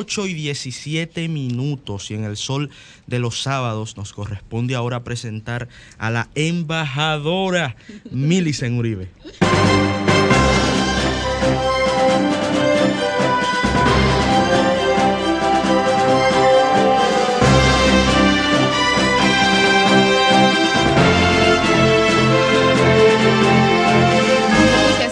8:17 y en el sol de los sábados nos corresponde ahora presentar a la embajadora Milicen Uribe.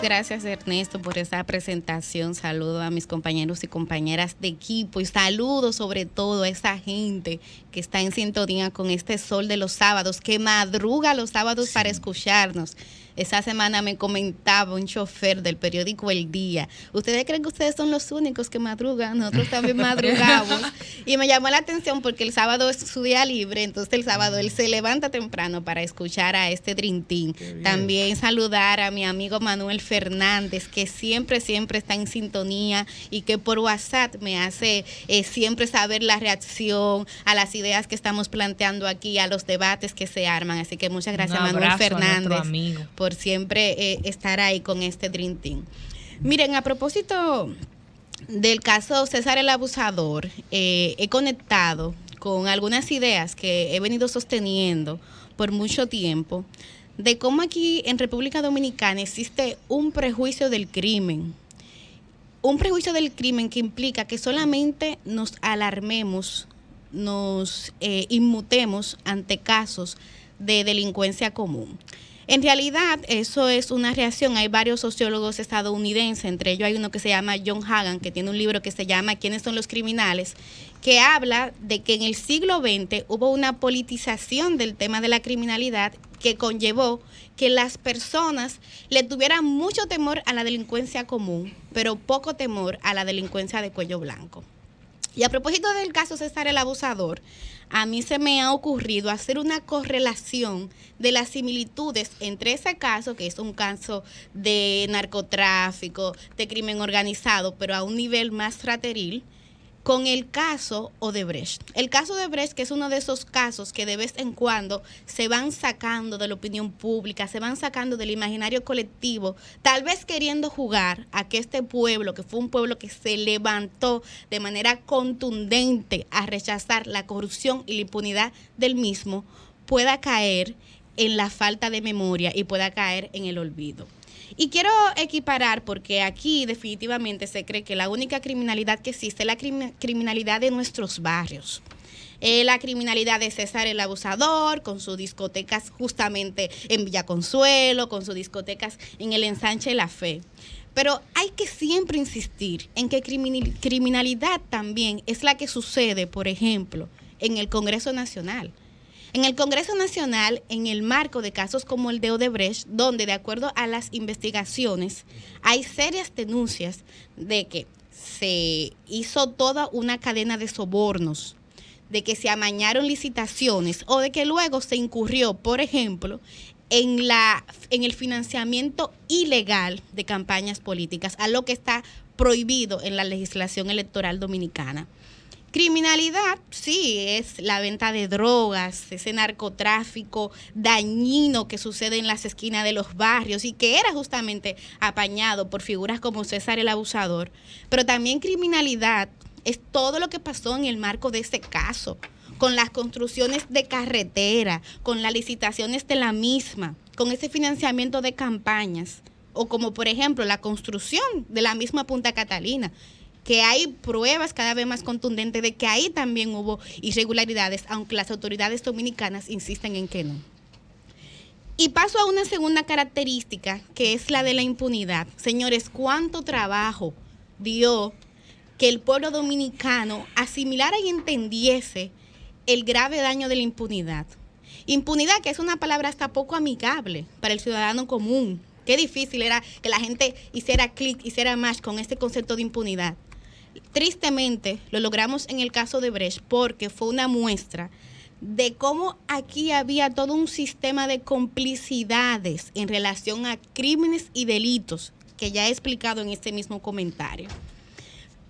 Gracias, Ernesto, por esa presentación. Saludo a mis compañeros y compañeras de equipo y saludo sobre todo a esa gente que está en sintonía con este sol de los sábados, que madruga los sábados para escucharnos. Esa semana me comentaba un chofer del periódico El Día: ¿ustedes creen que ustedes son los únicos que madrugan? Nosotros también madrugamos. Y me llamó la atención porque el sábado es su día libre, entonces el sábado él se levanta temprano para escuchar a este Dream Team. También saludar a mi amigo Manuel Fernández, que siempre está en sintonía y que por WhatsApp me hace siempre saber la reacción a las ideas que estamos planteando aquí, a los debates que se arman. Así que muchas gracias, Manuel Fernández, por siempre estar ahí con este Dream Team. Miren, a propósito del caso César el Abusador, he conectado con algunas ideas que he venido sosteniendo por mucho tiempo, de cómo aquí en República Dominicana existe un prejuicio del crimen. Un prejuicio del crimen que implica que solamente nos alarmemos, nos inmutemos ante casos de delincuencia común. En realidad, eso es una reacción. Hay varios sociólogos estadounidenses, entre ellos hay uno que se llama John Hagan, que tiene un libro que se llama ¿Quiénes son los criminales?, que habla de que en el siglo XX hubo una politización del tema de la criminalidad que conllevó que las personas le tuvieran mucho temor a la delincuencia común, pero poco temor a la delincuencia de cuello blanco. Y a propósito del caso César el Abusador, a mí se me ha ocurrido hacer una correlación de las similitudes entre ese caso, que es un caso de narcotráfico, de crimen organizado, pero a un nivel más frateril, con el caso Odebrecht. El caso Odebrecht, que es uno de esos casos que de vez en cuando se van sacando de la opinión pública, se van sacando del imaginario colectivo, tal vez queriendo jugar a que este pueblo, que fue un pueblo que se levantó de manera contundente a rechazar la corrupción y la impunidad del mismo, pueda caer en la falta de memoria y pueda caer en el olvido. Y quiero equiparar, porque aquí definitivamente se cree que la única criminalidad que existe es la criminalidad de nuestros barrios. La criminalidad de César el Abusador, con sus discotecas justamente en Villa Consuelo, con sus discotecas en el Ensanche de la Fe. Pero hay que siempre insistir en que criminalidad también es la que sucede, por ejemplo, en el Congreso Nacional. En el Congreso Nacional, en el marco de casos como el de Odebrecht, donde de acuerdo a las investigaciones hay serias denuncias de que se hizo toda una cadena de sobornos, de que se amañaron licitaciones o de que luego se incurrió, por ejemplo, en el financiamiento ilegal de campañas políticas, a lo que está prohibido en la legislación electoral dominicana. Criminalidad, sí, es la venta de drogas, ese narcotráfico dañino que sucede en las esquinas de los barrios y que era justamente apañado por figuras como César el Abusador. Pero también criminalidad es todo lo que pasó en el marco de ese caso, con las construcciones de carretera, con las licitaciones de la misma, con ese financiamiento de campañas, o como por ejemplo la construcción de la misma Punta Catalina, que hay pruebas cada vez más contundentes de que ahí también hubo irregularidades, aunque las autoridades dominicanas insisten en que no. Y paso a una segunda característica, que es la de la impunidad. Señores, ¿cuánto trabajo dio que el pueblo dominicano asimilara y entendiese el grave daño de la impunidad? Impunidad, que es una palabra hasta poco amigable para el ciudadano común. Qué difícil era que la gente hiciera clic, hiciera match con este concepto de impunidad. Tristemente, lo logramos en el caso de Brecht porque fue una muestra de cómo aquí había todo un sistema de complicidades en relación a crímenes y delitos que ya he explicado en este mismo comentario.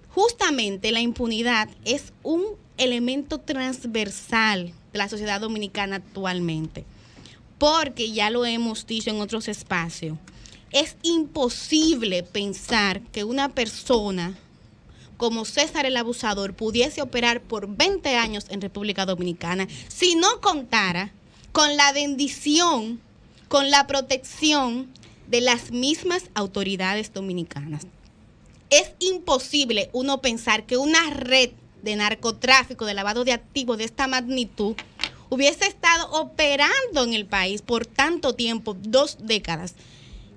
Justamente la impunidad es un elemento transversal de la sociedad dominicana actualmente, porque ya lo hemos dicho en otros espacios, es imposible pensar que una persona como César el Abusador pudiese operar por 20 años en República Dominicana si no contara con la bendición, con la protección de las mismas autoridades dominicanas. Es imposible uno pensar que una red de narcotráfico, de lavado de activos de esta magnitud, hubiese estado operando en el país por tanto tiempo, 2 décadas,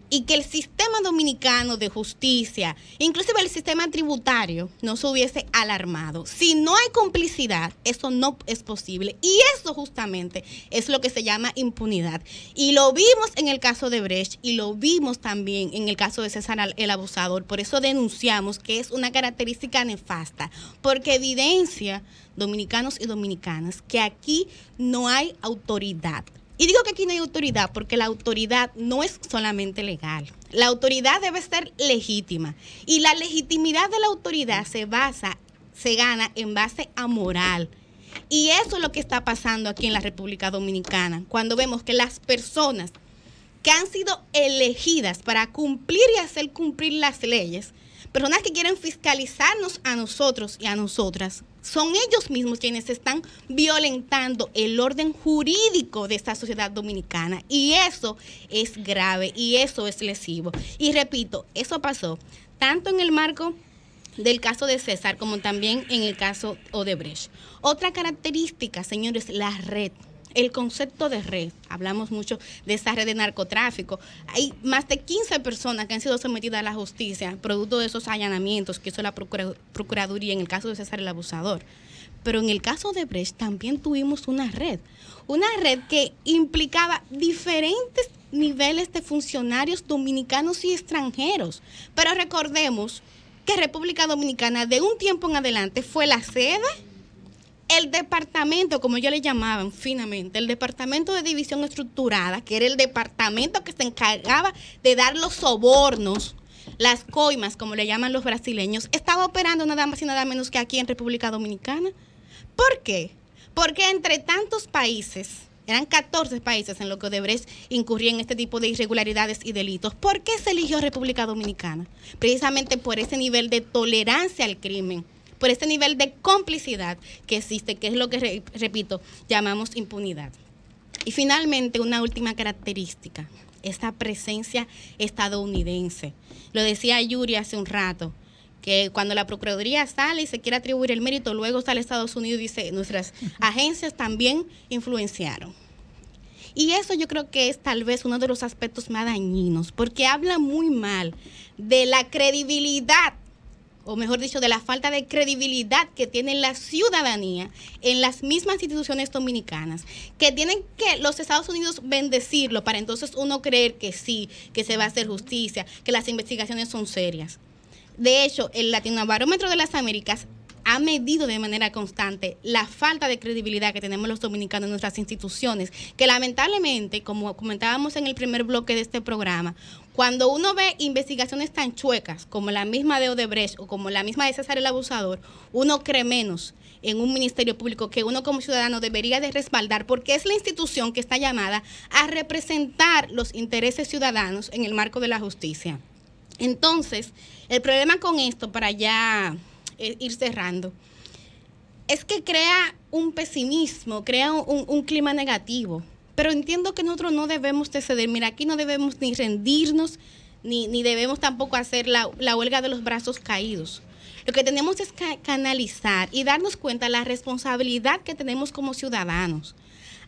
y que el sistema dominicano de justicia, inclusive el sistema tributario, no se hubiese alarmado. Si no hay complicidad, eso no es posible. Y eso justamente es lo que se llama impunidad. Y lo vimos en el caso de Brecht y lo vimos también en el caso de César el Abusador. Por eso denunciamos que es una característica nefasta, porque evidencia, dominicanos y dominicanas, que aquí no hay autoridad. Y digo que aquí no hay autoridad porque la autoridad no es solamente legal. La autoridad debe ser legítima. Y la legitimidad de la autoridad se gana en base a moral. Y eso es lo que está pasando aquí en la República Dominicana, cuando vemos que las personas que han sido elegidas para cumplir y hacer cumplir las leyes, personas que quieren fiscalizarnos a nosotros y a nosotras, son ellos mismos quienes están violentando el orden jurídico de esta sociedad dominicana. Y eso es grave y eso es lesivo. Y repito, eso pasó tanto en el marco del caso de César como también en el caso Odebrecht. Otra característica, señores, la red. El concepto de red, hablamos mucho de esa red de narcotráfico. Hay más de 15 personas que han sido sometidas a la justicia producto de esos allanamientos que hizo la Procuraduría en el caso de César el Abusador. Pero en el caso de Brecht también tuvimos una red que implicaba diferentes niveles de funcionarios dominicanos y extranjeros. Pero recordemos que República Dominicana de un tiempo en adelante fue la sede, el departamento, como yo le llamaban finamente, el departamento de división estructurada, que era el departamento que se encargaba de dar los sobornos, las coimas, como le llaman los brasileños, estaba operando nada más y nada menos que aquí en República Dominicana. ¿Por qué? Porque entre tantos países, eran 14 países en los que Odebrecht incurría en este tipo de irregularidades y delitos. ¿Por qué se eligió República Dominicana? Precisamente por ese nivel de tolerancia al crimen, por ese nivel de complicidad que existe, que es lo que, repito, llamamos impunidad. Y finalmente, una última característica, esta presencia estadounidense. Lo decía Yuri hace un rato, que cuando la Procuraduría sale y se quiere atribuir el mérito, luego sale Estados Unidos y dice, nuestras agencias también influenciaron. Y eso yo creo que es tal vez uno de los aspectos más dañinos, porque habla muy mal de la credibilidad, o mejor dicho, de la falta de credibilidad que tiene la ciudadanía en las mismas instituciones dominicanas, que tienen que los Estados Unidos bendecirlo para entonces uno creer que sí, que se va a hacer justicia, que las investigaciones son serias. De hecho, el Latinobarómetro de las Américas ha medido de manera constante la falta de credibilidad que tenemos los dominicanos en nuestras instituciones, que lamentablemente, como comentábamos en el primer bloque de este programa, cuando uno ve investigaciones tan chuecas como la misma de Odebrecht o como la misma de César el Abusador, uno cree menos en un ministerio público que uno como ciudadano debería de respaldar, porque es la institución que está llamada a representar los intereses ciudadanos en el marco de la justicia. Entonces, el problema con esto, para ya ir cerrando, es que crea un pesimismo, crea un clima negativo. Pero entiendo que nosotros no debemos de ceder. Mira, aquí no debemos ni rendirnos, ni debemos tampoco hacer la huelga de los brazos caídos. Lo que tenemos es canalizar y darnos cuenta de la responsabilidad que tenemos como ciudadanos.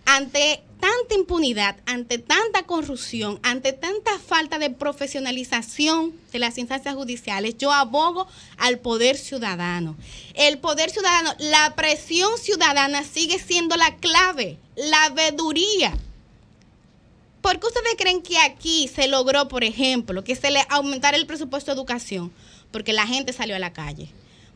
Ante tanta impunidad, ante tanta corrupción, ante tanta falta de profesionalización de las instancias judiciales, yo abogo al poder ciudadano. El poder ciudadano, la presión ciudadana sigue siendo la clave, la veeduría. ¿Por qué ustedes creen que aquí se logró, por ejemplo, que se le aumentara el presupuesto de educación? Porque la gente salió a la calle.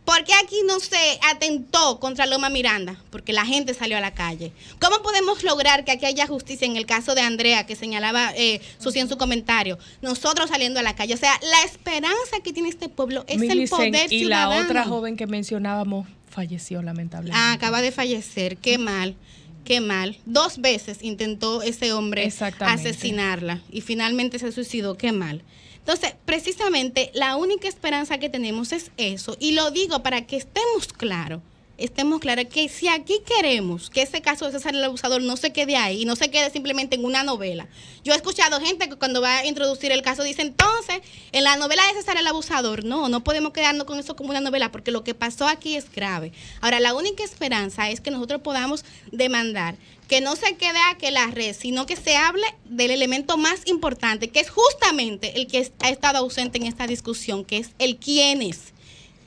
¿Por qué aquí no se atentó contra Loma Miranda? Porque la gente salió a la calle. ¿Cómo podemos lograr que aquí haya justicia en el caso de Andrea, que señalaba Susi en su comentario? Nosotros saliendo a la calle. O sea, la esperanza que tiene este pueblo es el poder ciudadano. Y la otra joven que mencionábamos falleció lamentablemente. Acaba de fallecer. Qué mal. Qué mal. 2 veces intentó ese hombre asesinarla y finalmente se suicidó. Qué mal. Entonces, precisamente, la única esperanza que tenemos es eso. Y lo digo para que estemos claros que si aquí queremos que ese caso de César el Abusador no se quede ahí, no se quede simplemente en una novela. Yo he escuchado gente que cuando va a introducir el caso dice, entonces, en la novela de César el Abusador, no podemos quedarnos con eso como una novela, porque lo que pasó aquí es grave. Ahora, la única esperanza es que nosotros podamos demandar que no se quede aquí la red, sino que se hable del elemento más importante, que es justamente el que ha estado ausente en esta discusión, que es el quiénes.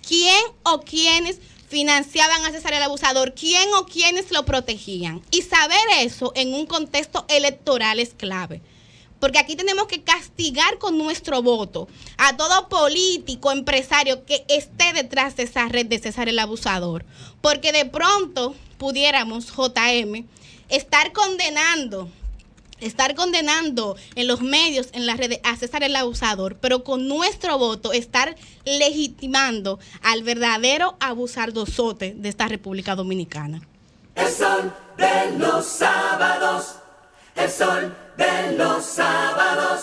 ¿Quién o quiénes financiaban a César el Abusador? ¿Quién o quiénes lo protegían? Y saber eso en un contexto electoral es clave. Porque aquí tenemos que castigar con nuestro voto a todo político, empresario que esté detrás de esa red de César el Abusador. Porque de pronto pudiéramos, JM, estar condenando en los medios, en las redes, a César el Abusador, pero con nuestro voto estar legitimando al verdadero abusadorzote de esta República Dominicana. El sol de los sábados, el sol de los sábados.